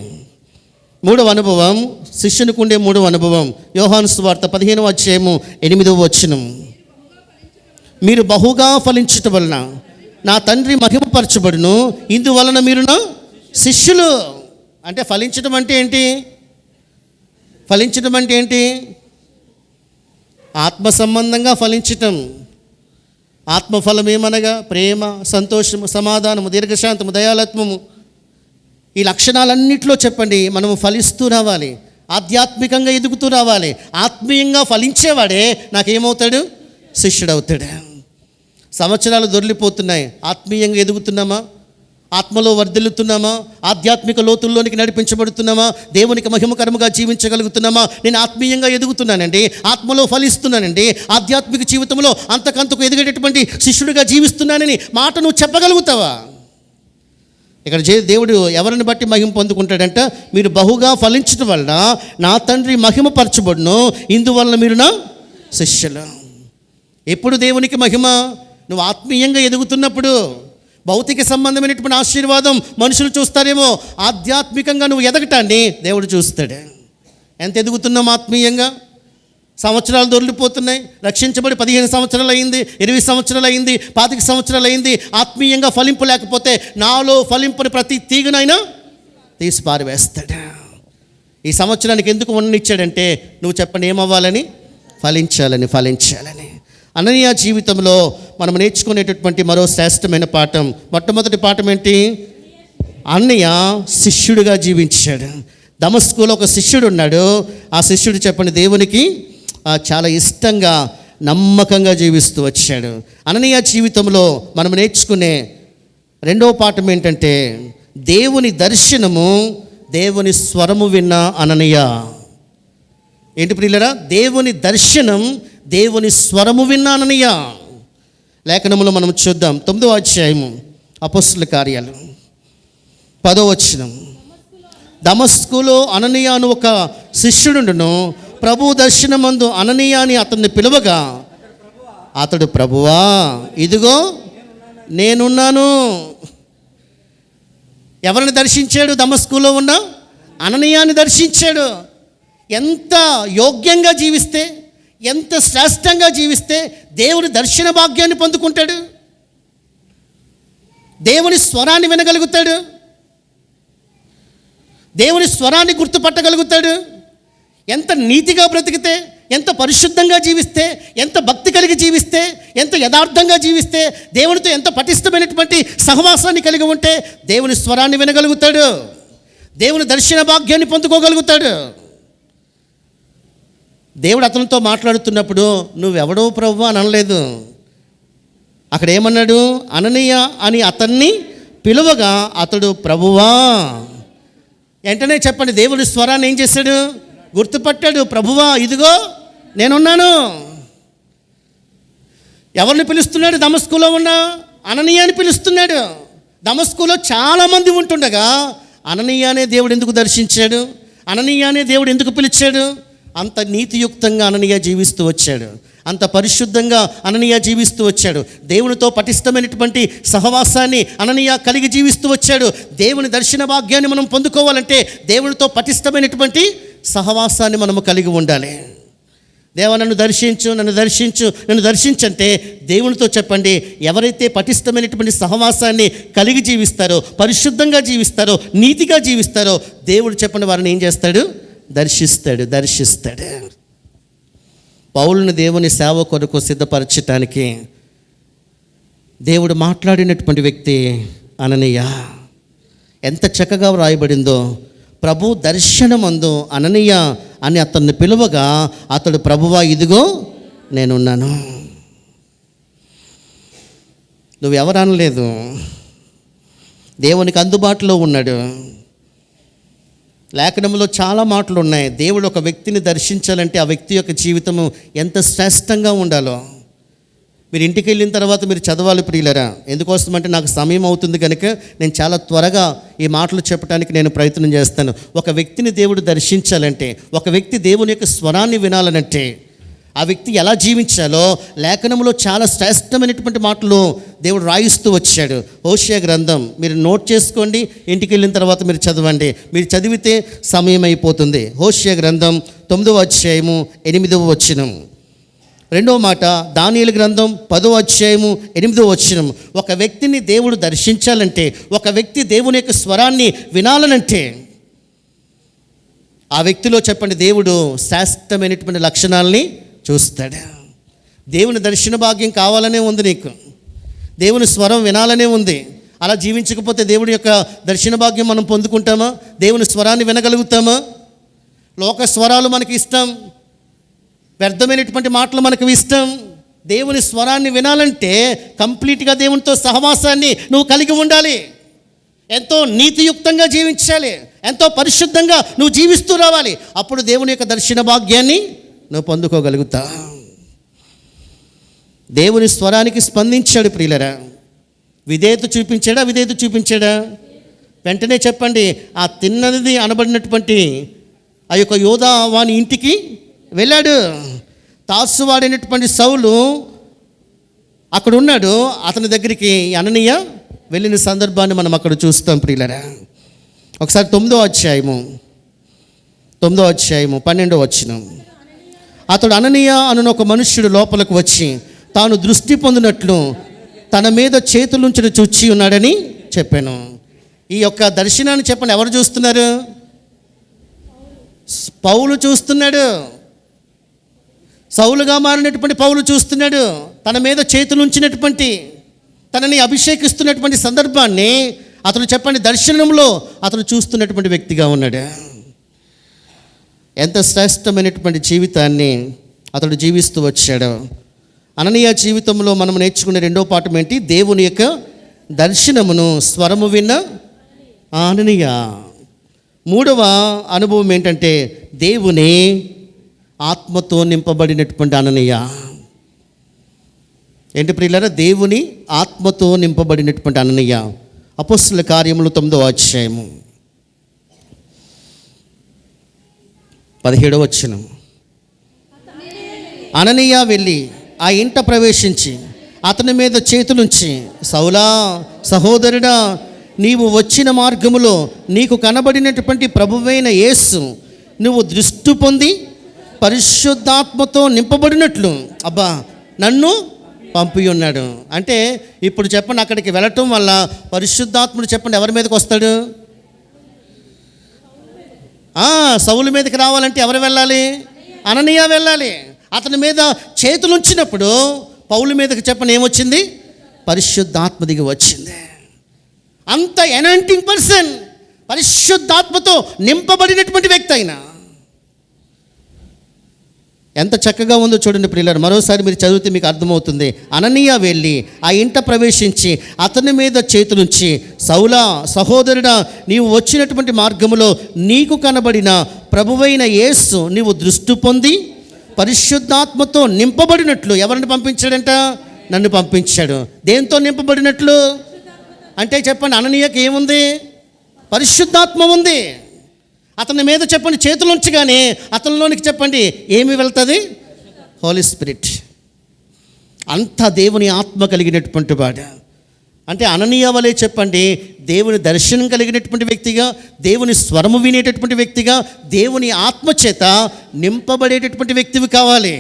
S1: మూడవ అనుభవం, శిష్యునికి ఉండే మూడవ అనుభవం, యోహాను సువార్త 15వ అధ్యాయము 8వ వచనం. మీరు బహుగా ఫలించటం వలన నా తండ్రి మహిమపరచబడును, ఇందువలన మీరు నా శిష్యులు. అంటే ఫలించడం అంటే ఏంటి? ఫలించడం అంటే ఏంటి? ఆత్మ సంబంధంగా ఫలించటం. ఆత్మఫలం ఏమనగా ప్రేమ, సంతోషము, సమాధానము, దీర్ఘశాంతము, దయాలత్వము. ఈ లక్షణాలన్నింటిలో చెప్పండి మనము ఫలిస్తూ రావాలి, ఆధ్యాత్మికంగా ఎదుగుతూ రావాలి. ఆత్మీయంగా ఫలించేవాడే నాకేమవుతాడు? శిష్యుడవుతాడు. సంవత్సరాలు దొర్లిపోతున్నాయి, ఆత్మీయంగా ఎదుగుతున్నామా? ఆత్మలో వర్ధిల్లుతున్నామా? ఆధ్యాత్మిక లోతుల్లోనికి నడిపించబడుతున్నామా? దేవునికి మహిమకరముగా జీవించగలుగుతున్నామా? నేను ఆత్మీయంగా ఎదుగుతున్నానండి, ఆత్మలో ఫలిస్తున్నానండి, ఆధ్యాత్మిక జీవితంలో అంతకంతకు ఎదిగేటటువంటి శిష్యుడిగా జీవిస్తున్నానని మాట నువ్వు చెప్పగలుగుతావా? ఇక్కడ దేవుడు ఎవరిని బట్టి మహిమ పొందుకుంటాడంట? మీరు బహుగా ఫలించడం వల్ల నా తండ్రి మహిమపరచబడును, ఇందువలన మీరు నా శిష్యులు. ఎప్పుడు దేవునికి మహిమ? నువ్వు ఆత్మీయంగా ఎదుగుతున్నప్పుడు. భౌతిక సంబంధమైనటువంటి ఆశీర్వాదం మనుషులు చూస్తారేమో, ఆధ్యాత్మికంగా నువ్వు ఎదగటాన్ని దేవుడు చూస్తాడు. ఎంత ఎదుగుతున్నాం ఆత్మీయంగా? సంవత్సరాలు దొరికిపోతున్నాయి. రక్షించబడి 15 సంవత్సరాలు అయింది, 20 సంవత్సరాలు అయింది, 25 సంవత్సరాలు అయింది. ఆత్మీయంగా ఫలింపు లేకపోతే నాలో ఫలింపుని ప్రతి తీగనైనా తీసి పారివేస్తాడు. ఈ సంవత్సరానికి ఎందుకు ఉండనిచ్చాడంటే నువ్వు చెప్పండి, ఏమవ్వాలని? ఫలించాలని. అననీయ జీవితంలో మనం నేర్చుకునేటటువంటి మరో శ్రేష్టమైన పాఠం, మొట్టమొదటి పాఠం ఏంటి? అననీయ శిష్యుడిగా జీవించాడు. దమస్కులో ఒక శిష్యుడు ఉన్నాడు. ఆ శిష్యుడు చెప్పండి దేవునికి చాలా ఇష్టంగా నమ్మకంగా జీవిస్తూ వచ్చాడు. అననీయ జీవితంలో మనం నేర్చుకునే రెండవ పాఠం ఏంటంటే దేవుని దర్శనము, దేవుని స్వరము విన్న అననీయ. ఏంటి ప్రియులరా? దేవుని దర్శనం, దేవుని స్వరము విన్న అననీయ. లేఖనములో మనం చూద్దాం. 9వ అధ్యాయము అపోస్తలుల కార్యాలు 10వ వచనం. దమస్కులో అననీయ అను ఒక శిష్యుడును ప్రభు దర్శనమందు అననీయ అని అతన్ని పిలువగా అతడు, ప్రభువా ఇదిగో నేనున్నాను. ఎవరిని దర్శించాడు? దమస్కులో ఉన్న అననీయాని దర్శించాడు. ఎంత యోగ్యంగా జీవిస్తే, ఎంత శ్రేష్టంగా జీవిస్తే దేవుని దర్శన భాగ్యాన్ని పొందుకుంటాడు, దేవుని స్వరాన్ని వినగలుగుతాడు, దేవుని స్వరాన్ని గుర్తుపట్టగలుగుతాడు. ఎంత నీతిగా బ్రతికితే, ఎంత పరిశుద్ధంగా జీవిస్తే, ఎంత భక్తి కలిగి జీవిస్తే, ఎంత యథార్థంగా జీవిస్తే, దేవునితో ఎంత పటిష్టమైనటువంటి సహవాసాన్ని కలిగి ఉంటే దేవుని స్వరాన్ని వినగలుగుతాడు, దేవుని దర్శన భాగ్యాన్ని పొందుకోగలుగుతాడు. దేవుడు అతనితో మాట్లాడుతున్నప్పుడు నువ్వెవడో ప్రభువా అని అనలేదు. అక్కడ ఏమన్నాడు? అననీయ అని అతన్ని పిలువగా అతడు, ప్రభువా. వెంటనే చెప్పండి, దేవుడి స్వరాన్ని ఏం చేశాడు? గుర్తుపట్టాడు. ప్రభువా ఇదిగో నేనున్నాను. ఎవరిని పిలుస్తున్నాడు? దమస్కులో ఉన్న అననీయాని పిలుస్తున్నాడు. దమస్కులో చాలామంది ఉంటుండగా అననీయానే దేవుడు ఎందుకు దర్శించాడు? అననీయానే దేవుడు ఎందుకు పిలిచాడు? అంత నీతియుక్తంగా అననీయ జీవిస్తూ వచ్చాడు, అంత పరిశుద్ధంగా అననీయ జీవిస్తూ వచ్చాడు, దేవునితో పటిష్టమైనటువంటి సహవాసాన్ని అననీయ కలిగి జీవిస్తూ వచ్చాడు. దేవుని దర్శన భాగ్యాన్ని మనం పొందుకోవాలంటే దేవునితో పటిష్టమైనటువంటి సహవాసాన్ని మనము కలిగి ఉండాలి. దేవా నన్ను దర్శించంటే దేవునితో చెప్పండి. ఎవరైతే పటిష్టమైనటువంటి సహవాసాన్ని కలిగి జీవిస్తారో, పరిశుద్ధంగా జీవిస్తారో, నీతిగా జీవిస్తారో దేవుడు చెప్పండి వారిని ఏం చేస్తాడు? దర్శిస్తాడు. పౌలుని దేవుని సేవ కొరకు సిద్ధపరచటానికి దేవుడు మాట్లాడినటువంటి వ్యక్తి అననీయ. ఎంత చక్కగా వ్రాయబడిందో. ప్రభు దర్శనమందు అననీయ అని అతన్ని పిలువగా అతడు, ప్రభువా ఇదిగో నేనున్నాను. నువ్వెవరు అనలేదు, దేవునికి అందుబాటులో ఉన్నాడు. లేఖనంలో చాలా మాటలు ఉన్నాయి. దేవుడు ఒక వ్యక్తిని దర్శించాలంటే ఆ వ్యక్తి యొక్క జీవితము ఎంత శ్రేష్టంగా ఉండాలో మీరు ఇంటికి వెళ్ళిన తర్వాత మీరు చదవాలి ప్రియులరా. ఎందుకోసమంటే నాకు సమయం అవుతుంది కనుక నేను చాలా త్వరగా ఈ మాటలు చెప్పడానికి నేను ప్రయత్నం చేస్తాను. ఒక వ్యక్తిని దేవుడు దర్శించాలంటే, ఒక వ్యక్తి దేవుని యొక్క స్వరాన్ని వినాలనంటే ఆ వ్యక్తి ఎలా జీవించాలో లేఖనంలో చాలా శ్రేష్టమైనటువంటి మాటలు దేవుడు రాయిస్తూ వచ్చాడు. హోషేయ గ్రంథం మీరు నోట్ చేసుకోండి, ఇంటికి వెళ్ళిన తర్వాత మీరు చదవండి. మీరు చదివితే సమయం అయిపోతుంది. హోషేయ గ్రంథం 9వ అధ్యాయము 8వ వచనం. రెండవ మాట దానియేలు గ్రంథం 10వ అధ్యాయము 8వ వచనం. ఒక వ్యక్తిని దేవుడు దర్శించాలంటే, ఒక వ్యక్తి దేవుని యొక్క స్వరాన్ని వినాలనంటే ఆ వ్యక్తిలో చెప్పండి దేవుడు శ్రేష్టమైనటువంటి లక్షణాలని చూస్తాడు. దేవుని దర్శన భాగ్యం కావాలనే ఉంది నీకు, దేవుని స్వరం వినాలనే ఉంది. అలా జీవించకపోతే దేవుడి యొక్క దర్శన భాగ్యం మనం పొందుకుంటామా? దేవుని స్వరాన్ని వినగలుగుతామా? లోక స్వరాలు మనకి ఇష్టం, వ్యర్థమైనటువంటి మాటలు మనకు ఇష్టం. దేవుని స్వరాన్ని వినాలంటే కంప్లీట్గా దేవునితో సహవాసాన్ని నువ్వు కలిగి ఉండాలి. ఎంతో నీతియుక్తంగా జీవించాలి, ఎంతో పరిశుద్ధంగా నువ్వు జీవిస్తూ రావాలి. అప్పుడు దేవుని యొక్క దర్శన భాగ్యాన్ని నువ్వు పొందుకోగలుగుతా. దేవుని స్వరానికి స్పందించాడు ప్రియులరా. విధేయత చూపించాడా? వెంటనే చెప్పండి. ఆ తిన్నది అనబడినటువంటి ఆ యొక్క యోధా వాని ఇంటికి వెళ్ళాడు. తార్సువాడైనటువంటి సౌలు అక్కడ ఉన్నాడు. అతని దగ్గరికి అననీయ వెళ్ళిన సందర్భాన్ని మనం అక్కడ చూస్తాం ప్రియులరా. ఒకసారి 9వ అధ్యాయము 12వ వచనం. అతడు అననీయ అను ఒక మనుష్యుడు లోపలికి వచ్చి తాను దృష్టి పొందినట్లు తన మీద చేతులుంచిన చూచి ఉన్నాడని చెప్పాను. ఈ యొక్క దర్శనాన్ని చెప్పండి, ఎవరు చూస్తున్నారు? పౌలు చూస్తున్నాడు. సౌలుగా మారినటువంటి పౌలు చూస్తున్నాడు. తన మీద చేతులుంచినటువంటి, తనని అభిషేకిస్తున్నటువంటి సందర్భాన్ని అతను చెప్పండి దర్శనంలో అతను చూస్తున్నటువంటి వ్యక్తిగా ఉన్నాడు. ఎంత శ్రేష్టమైనటువంటి జీవితాన్ని అతడు జీవిస్తూ వచ్చాడు. అననీయ జీవితంలో మనం నేర్చుకునే రెండో పాఠం ఏంటి? దేవుని యొక్క దర్శనమును స్వరము విన్న అననీయ. మూడవ అనుభవం ఏంటంటే దేవుని ఆత్మతో నింపబడినటువంటి అననీయ. ఏంటి ప్రియులారా? దేవుని ఆత్మతో నింపబడినటువంటి అననీయ. అపోస్తలుల కార్యములు 9వ అధ్యాయము 17వ వచనం. అననీయ వెళ్ళి ఆ ఇంట ప్రవేశించి అతని మీద చేతులుంచి, సౌలా, సహోదరుడా, నీవు వచ్చిన మార్గములో నీకు కనబడినటువంటి ప్రభువైన యేసు నువ్వు దృష్టి పొంది పరిశుద్ధాత్మతో నింపబడినట్లు అబ్బా నన్ను పంపి ఉన్నాడు. అంటే ఇప్పుడు చెప్పండి, అక్కడికి వెళ్ళటం వల్ల పరిశుద్ధాత్ముడు చెప్పండి ఎవరి మీదకి వస్తాడు? సౌలు మీదకి రావాలంటే ఎవరు వెళ్ళాలి? అననీయ వెళ్ళాలి. అతని మీద చేతులు ఉంచినప్పుడు పౌలు మీదకి చెప్పండి ఏమొచ్చింది? పరిశుద్ధాత్మ దిగి వచ్చింది. అంత ఎనాయింటింగ్ పర్సన్, పరిశుద్ధాత్మతో నింపబడినటువంటి వ్యక్తి అయినా ఎంత చక్కగా ఉందో చూడండి ప్రియులారా. మరోసారి మీరు చదివితే మీకు అర్థమవుతుంది. అననీయ వెళ్ళి ఆ ఇంట ప్రవేశించి అతని మీద చేతులుంచి, సౌలా, సహోదరుడా, నీవు వచ్చినటువంటి మార్గములో నీకు కనబడిన ప్రభువైన యేసు నీవు దృష్టి పొంది పరిశుద్ధాత్మతో నింపబడినట్లు. ఎవరిని పంపించాడంట? నన్ను పంపించాడు. దేంతో నింపబడినట్లు అంటే చెప్పండి, అననీయకి ఏముంది? పరిశుద్ధాత్మ ఉంది. అతని మీద చెప్పండి చేతులుంచగానే అతనిలోనికి చెప్పండి ఏమి వెళ్తుంది? హోలీ స్పిరిట్. అంత దేవుని ఆత్మ కలిగినటువంటి వాడు. అంటే అననీయ వలె చెప్పండి దేవుని దర్శనం కలిగినటువంటి వ్యక్తిగా, దేవుని స్వరము వినేటటువంటి వ్యక్తిగా, దేవుని ఆత్మ చేత నింపబడేటటువంటి వ్యక్తివి కావాలి.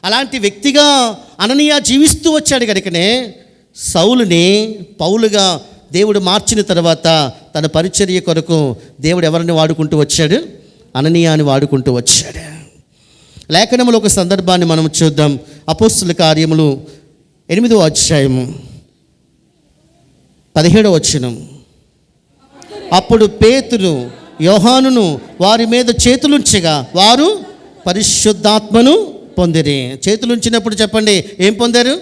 S1: అలాంటి వ్యక్తిగా అననీయ జీవిస్తూ వచ్చాడు కనుకనే సౌలుని పౌలుగా దేవుడు మార్చిన తర్వాత తన పరిచర్య కొరకు దేవుడు ఎవరిని వాడుకుంటూ వచ్చాడు? అననీయాని వాడుకుంటూ వచ్చాడు. లేఖనములో ఒక సందర్భాన్ని మనం చూద్దాం. అపోస్తలుల కార్యములు 8వ అధ్యాయము 17వ వచనం. అప్పుడు పేతురు యోహానును వారి మీద చేతులుంచగా వారు పరిశుద్ధాత్మను పొందిరి. చేతులుంచినప్పుడు చెప్పండి ఏం పొందారు?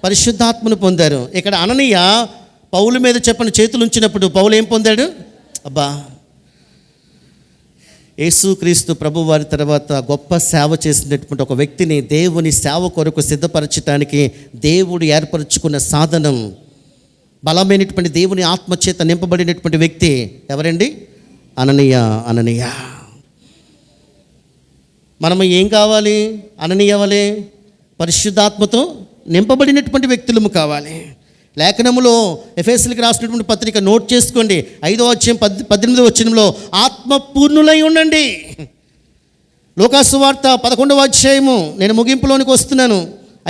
S1: పరిశుద్ధాత్మను పొందారు. ఇక్కడ అననీయ పౌలు మీద చెప్పండి చేతులుంచినప్పుడు పౌలు ఏం పొందాడు? అబ్బా, యేసుక్రీస్తు ప్రభు వారి తర్వాత గొప్ప సేవ చేసినటువంటి ఒక వ్యక్తిని దేవుని సేవ కొరకు సిద్ధపరచడానికి దేవుడు ఏర్పరచుకున్న సాధనం, బలమైనటువంటి దేవుని ఆత్మచేత నింపబడినటువంటి వ్యక్తి ఎవరండి? అననీయ. అననీయ. మనము ఏం కావాలి? అననీయ వలె పరిశుద్ధాత్మతో నింపబడినటువంటి వ్యక్తులము కావాలి. లేఖనములో ఎఫెసీయులకు రాసినటువంటి పత్రిక నోట్ చేసుకోండి. 5వ అధ్యాయం 18వ వచనంలో ఆత్మపూర్ణులై ఉండండి. లూకాసు వార్త 11వ అధ్యాయము, నేను ముగింపులోనికి వస్తున్నాను,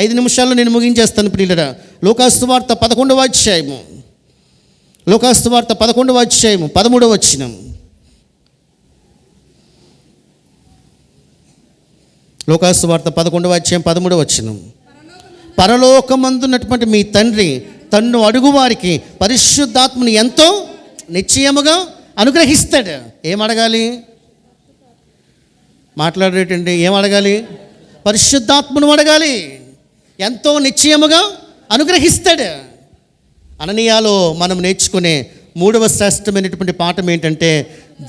S1: 5 నిమిషాల్లో నేను ముగించేస్తాను ప్రియులారా. లూకాసు వార్త 11వ అధ్యాయము, లూకాసు వార్త 11వ అధ్యాయము 13వ వచనం. లూకాసు వార్త 11వ అధ్యాయం 13వ వచనం. పరలోకమందున్నటువంటి మీ తండ్రి తన్ను అడుగువారికి పరిశుద్ధాత్మని ఎంతో నిశ్చయముగా అనుగ్రహిస్తాడు. ఏం అడగాలి? మాట్లాడేటండి. ఏం అడగాలి? పరిశుద్ధాత్మను అడగాలి. ఎంతో నిశ్చయముగా అనుగ్రహిస్తాడు. అననీయాలో మనం నేర్చుకునే 3వ శ్రేష్టమైనటువంటి పాఠం ఏంటంటే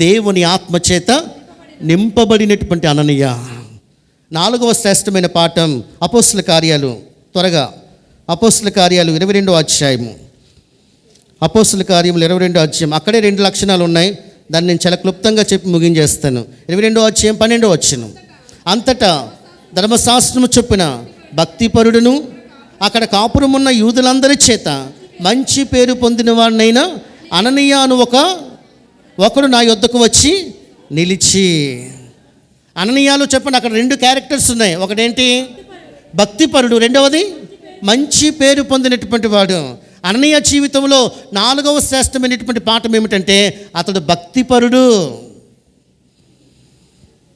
S1: దేవుని ఆత్మచేత నింపబడినటువంటి అననీయ. 4వ శ్రేష్టమైన పాఠం అపోస్తలుల కార్యాలు. త్వరగా అపోస్తలుల కార్యాలు 22వ అధ్యాయము. అపోస్తలుల కార్యములు 22వ అధ్యాయం. అక్కడే 2 లక్షణాలు ఉన్నాయి. దాన్ని నేను చాలా క్లుప్తంగా చెప్పి ముగించేస్తాను. 22వ అధ్యాయం 12వ వచనం. అంతటా ధర్మశాస్త్రము చొప్పున భక్తిపరుడును అక్కడ కాపురమున్న యూదులందరి చేత మంచి పేరు పొందిన వాడినైనా అననీయ అను ఒకడు నా యొద్దకు వచ్చి నిలిచి. అననీయాలో చెప్పండి, అక్కడ 2 క్యారెక్టర్స్ ఉన్నాయి. ఒకటేంటి? భక్తిపరుడు. రెండవది మంచి పేరు పొందినటువంటి వాడు. అననీయ జీవితంలో 4వ శ్రేష్టమైనటువంటి పాఠం ఏమిటంటే అతడు భక్తిపరుడు.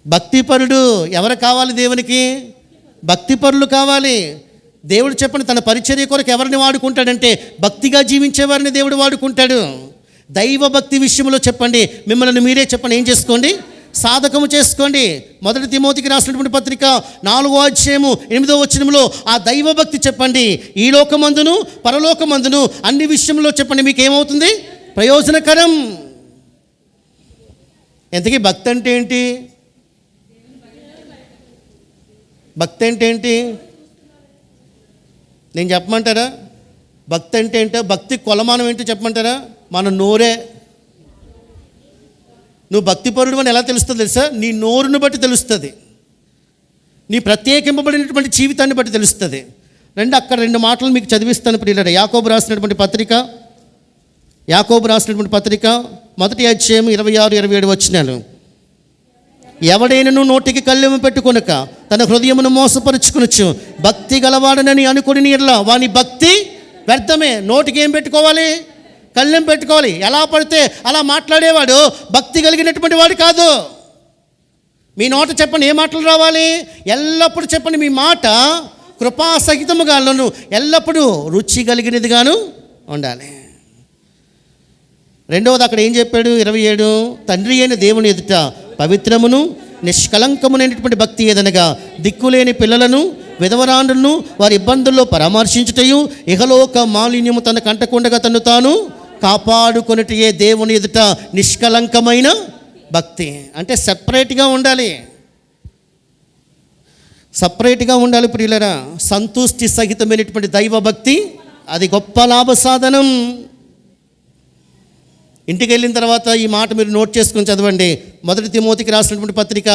S1: భక్తిపరుడు. ఎవరు కావాలి దేవునికి? భక్తిపరులు కావాలి. దేవుడు చెప్పండి, తన పరిచర్య కొరకు ఎవరిని వాడుకుంటాడంటే భక్తిగా జీవించేవారిని దేవుడు వాడుకుంటాడు. దైవ భక్తి విషయంలో చెప్పండి, మిమ్మల్ని మీరే చెప్పండి, ఏం చేసుకోండి? సాధకము చేసుకోండి. 1 తిమోతికి రాసినటువంటి పత్రిక 4వ అధ్యాయము 8వ వచనంలో ఆ దైవభక్తి చెప్పండి. ఈ లోకమందును పరలోకమందును అన్ని విషయంలో చెప్పండి మీకు ఏమవుతుంది? ప్రయోజనకరం. ఎంతకీ భక్తి అంటే ఏంటి? భక్తి అంటే ఏంటి? నేను చెప్పమంటారా? భక్తి అంటే ఏంటో, భక్తి కొలమానం ఏంటో చెప్పమంటారా? మన నోరే. నువ్వు భక్తిపరుడు అని ఎలా తెలుస్తుంది తెలుసా? నీ నోరును బట్టి తెలుస్తుంది, నీ ప్రత్యేకింపబడినటువంటి జీవితాన్ని బట్టి తెలుస్తుంది. అక్కడ 2 మాటలు మీకు చదివిస్తాను ప్రియులారా. యాకోబు రాసినటువంటి పత్రిక 1వ అధ్యాయం 26-27 వచనాలు. ఎవడైనను నోటికి కళ్ళెము పెట్టుకొనక తన హృదయమును మోసపరుచుకొనొచ్చు, భక్తి గలవాడనని అనుకుని నీర్లా వాని భక్తి వ్యర్థమే. నోటికి ఏం పెట్టుకోవాలి? కళ్ళెం పెట్టుకోవాలి. ఎలా పడితే అలా మాట్లాడేవాడు భక్తి కలిగినటువంటి వాడు కాదు. మీ నోట చెప్పండి, ఏ మాటలు రావాలి? ఎల్లప్పుడూ చెప్పండి, మీ మాట కృపాసహితముగాను ఎల్లప్పుడూ రుచి కలిగినదిగాను ఉండాలి. రెండవది అక్కడ ఏం చెప్పాడు? 27, తండ్రి అయిన దేవుని ఎదుట పవిత్రమును నిష్కలంకమునైనటువంటి భక్తి ఏదనగా దిక్కులేని పిల్లలను విధవరాండ్రులను వారి ఇబ్బందుల్లో పరామర్శించుటయు ఇహలోక మాలిన్యము తన కంటకుండగా తను తాను కాపాడుకొనుటయే దేవుని ఎదుట నిష్కలంకమైన భక్తి. అంటే సపరేట్గా ఉండాలి, సపరేట్గా ఉండాలి ప్రియులరా. సంతుష్టి సహితమైనటువంటి దైవ భక్తి అది గొప్ప లాభ సాధనం. ఇంటికి వెళ్ళిన తర్వాత ఈ మాట మీరు నోట్ చేసుకుని చదవండి. 1 తిమోతికి రాసినటువంటి పత్రిక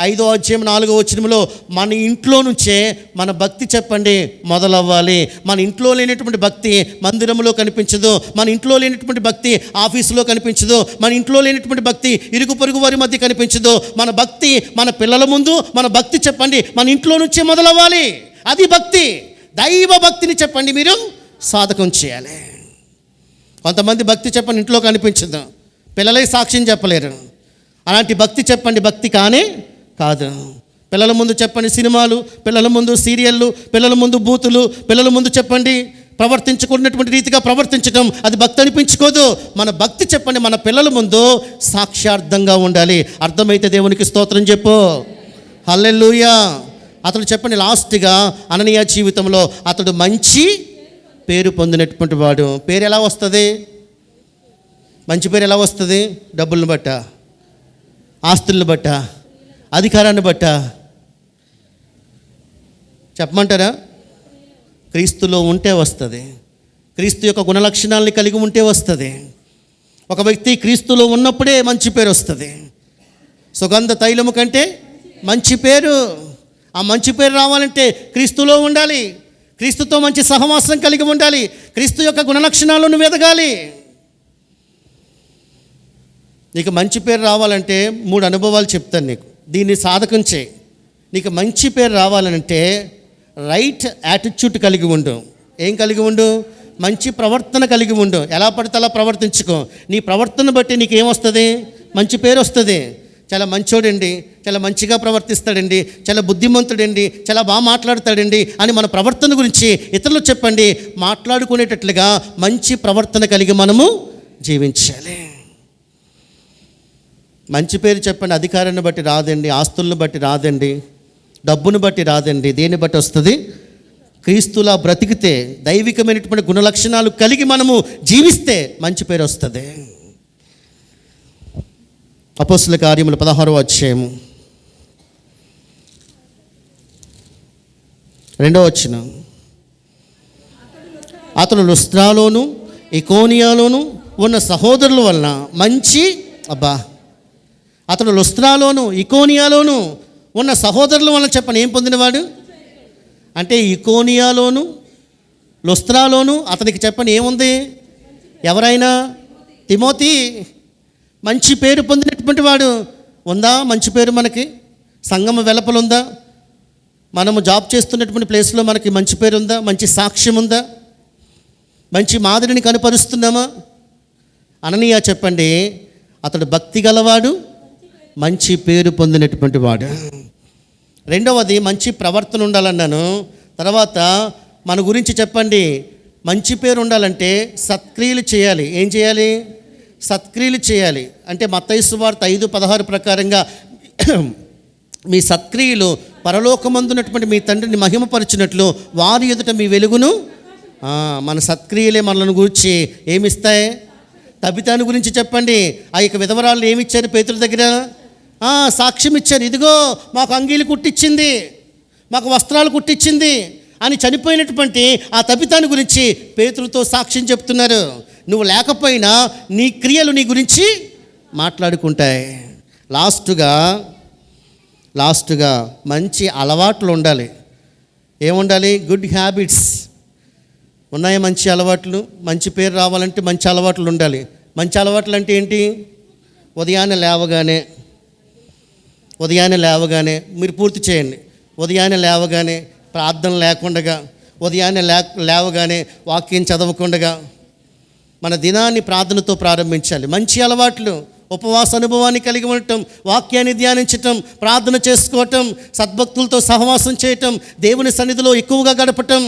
S1: 5వ అధ్యాయం 4వ వచనంలో మన ఇంట్లో నుంచే మన భక్తి చెప్పండి మొదలవ్వాలి. మన ఇంట్లో లేనటువంటి భక్తి మందిరంలో కనిపించదు, మన ఇంట్లో లేనటువంటి భక్తి ఆఫీసులో కనిపించదు, మన ఇంట్లో లేనటువంటి భక్తి ఇరుగు పొరుగు వారి మధ్య కనిపించదు. మన భక్తి మన పిల్లల ముందు మన భక్తి చెప్పండి మన ఇంట్లో నుంచే మొదలవ్వాలి. అది భక్తి. దైవ భక్తిని చెప్పండి మీరు సాధకం చేయాలి. కొంతమంది భక్తి చెప్పండి ఇంట్లో కనిపించదు, పిల్లలే సాక్ష్యం చెప్పలేరు. అలాంటి భక్తి చెప్పండి భక్తి కానే కాదు. పిల్లల ముందు చెప్పండి సినిమాలు, పిల్లల ముందు సీరియళ్ళు, పిల్లల ముందు బూతులు, పిల్లల ముందు చెప్పండి ప్రవర్తించకూడనటువంటి రీతిగా ప్రవర్తించడం అది భక్తి అనిపించుకోదు. మన భక్తి చెప్పండి మన పిల్లల ముందు సాక్ష్యార్థంగా ఉండాలి. అర్థమైతే దేవునికి స్తోత్రం చెప్పు. హల్లెలూయా. అతడు చెప్పండి లాస్ట్గా అననీయ జీవితంలో అతడు మంచి పేరు పొందినటువంటి వాడు. పేరు ఎలా వస్తుంది? మంచి పేరు ఎలా వస్తుంది? డబ్బులను బట్ట, ఆస్తులను బట్ట, అధికారాన్ని బట్ట? చెప్పమంటారా? క్రీస్తులో ఉంటే వస్తుంది. క్రీస్తు యొక్క గుణలక్షణాలని కలిగి ఉంటే వస్తుంది. ఒక వ్యక్తి క్రీస్తులో ఉన్నప్పుడే మంచి పేరు వస్తుంది. సుగంధ తైలము కంటే మంచి పేరు. ఆ మంచి పేరు రావాలంటే క్రీస్తులో ఉండాలి, క్రీస్తుతో మంచి సహవాసం కలిగి ఉండాలి, క్రీస్తు యొక్క గుణలక్షణాలను వెదగాలి. నీకు మంచి పేరు రావాలంటే 3 అనుభవాలు చెప్తాను నీకు, దీన్ని సాధకం చేయి. నీకు మంచి పేరు రావాలంటే రైట్ యాటిట్యూడ్ కలిగి ఉండు. ఏం కలిగి ఉండు? మంచి ప్రవర్తన కలిగి ఉండు. ఎలా పడితే అలా ప్రవర్తించుకో. నీ ప్రవర్తన బట్టి నీకేమొస్తుంది? మంచి పేరు వస్తుంది. చాలా మంచోడండి, చాలా మంచిగా ప్రవర్తిస్తాడండి, చాలా బుద్ధిమంతుడండి, చాలా బాగా మాట్లాడతాడండి అని మన ప్రవర్తన గురించి ఇతరులు చెప్పండి. మాట్లాడుకునేటట్లుగా మంచి ప్రవర్తన కలిగి మనము జీవించాలి. మంచి పేరు చెప్పండి అధికారాన్ని బట్టి రాదండి, ఆస్తులను బట్టి రాదండి, డబ్బును బట్టి రాదండి. దేన్ని బట్టి వస్తుంది? క్రీస్తులా బ్రతికితే దైవికమైనటువంటి గుణలక్షణాలు కలిగి మనము జీవిస్తే మంచి పేరు వస్తుంది. అపోస్తల కార్యములు 16వ అధ్యాయము 2వ వచనం. అతడు లుస్త్రాలోను ఇకోనియాలోను ఉన్న సహోదరుల వలన మంచి అతడు లుస్త్రాలోను ఇకోనియాలోను ఉన్న సహోదరుల వలన చెప్పని ఏం పొందినవాడు? అంటే ఇకోనియాలోను లుస్త్రాలోను అతనికి చెప్పని ఏముంది? ఎవరైనా తిమోతి మంచి పేరు పొందినటువంటి వాడు. ఉందా మంచి పేరు మనకి? సంఘం వెలుపలుందా? మనము జాబ్ చేస్తున్నటువంటి ప్లేస్లో మనకి మంచి పేరు ఉందా? మంచి సాక్ష్యం ఉందా? మంచి మాదిరిని కనుపరుస్తున్నామా? అననీయ చెప్పండి, అతడు భక్తి గలవాడు, మంచి పేరు పొందినటువంటి వాడు. రెండవది మంచి ప్రవర్తన ఉండాలన్నాను. తర్వాత మన గురించి చెప్పండి, మంచి పేరు ఉండాలంటే సత్క్రియలు చేయాలి. ఏం చేయాలి? సత్క్రియలు చేయాలి. అంటే మత్తయి సువార్త 5:16 ప్రకారంగా మీ సత్క్రియలు పరలోకమందున్నటువంటి మీ తండ్రిని మహిమపరిచినట్లు వారి ఎదుట మీ వెలుగును. మన సత్క్రియలే మనలను గురించి ఏమిస్తాయి? తబితాను గురించి చెప్పండి, ఆ యొక్క విధవరాలు ఏమిచ్చారు పేతురు దగ్గర? సాక్ష్యం ఇచ్చారు. ఇదిగో మాకు అంగీలు కుట్టించింది, మాకు వస్త్రాలు కుట్టించింది అని చనిపోయినటువంటి ఆ తబితాను గురించి పేతురుతో సాక్ష్యం చెప్తున్నారు. నువ్వు లేకపోయినా నీ క్రియలు నీ గురించి మాట్లాడుకుంటాయి. లాస్ట్గా మంచి అలవాట్లు ఉండాలి. ఏముండాలి? గుడ్ హ్యాబిట్స్ ఉన్నాయి. మంచి అలవాట్లు, మంచి పేరు రావాలంటే మంచి అలవాట్లు ఉండాలి. మంచి అలవాట్లు అంటే ఏంటి? ఉదయాన్నే లేవగానే మీరు పూర్తి చేయండి. ఉదయాన్నే లేవగానే ప్రార్థన లేకుండగా, ఉదయాన్నే లేవగానే వాక్యం చదవకుండగా మన దినాన్ని ప్రార్థనతో ప్రారంభించాలి. మంచి అలవాట్లు, ఉపవాస అనుభవాన్ని కలిగి ఉండటం, వాక్యాన్ని ధ్యానించటం, ప్రార్థన చేసుకోవటం, సద్భక్తులతో సహవాసం చేయటం, దేవుని సన్నిధిలో ఎక్కువగా గడపటం,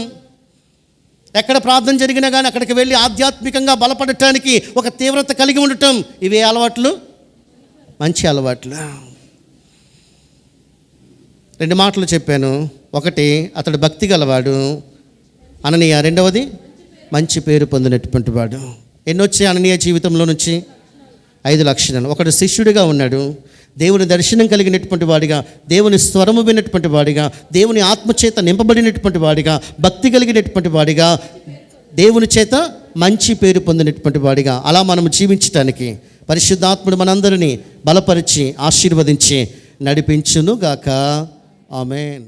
S1: ఎక్కడ ప్రార్థన జరిగినా కానీ అక్కడికి వెళ్ళి ఆధ్యాత్మికంగా బలపడటానికి ఒక తీవ్రత కలిగి ఉండటం. ఇవే అలవాట్లు, మంచి అలవాట్లు. 2 మాటలు చెప్పాను. ఒకటి, అతడు భక్తి గలవాడు అననీయ. రెండవది, మంచి పేరు పొందినటువంటి వాడు. ఎన్నొచ్చాయి అననీయ జీవితంలో నుంచి? 5 లక్షణాలు. ఒకడు శిష్యుడిగా ఉన్నాడు, దేవుని దర్శనం కలిగినటువంటి వాడిగా, దేవుని స్వరము విన్నటువంటి వాడిగా, దేవుని ఆత్మచేత నింపబడినటువంటి వాడిగా, భక్తి కలిగినటువంటి వాడిగా, దేవుని చేత మంచి పేరు పొందినటువంటి వాడిగా. అలా మనం జీవించటానికి పరిశుద్ధాత్ముడు మనందరినీ బలపరిచి ఆశీర్వదించి నడిపించునుగాక. ఆమేన్.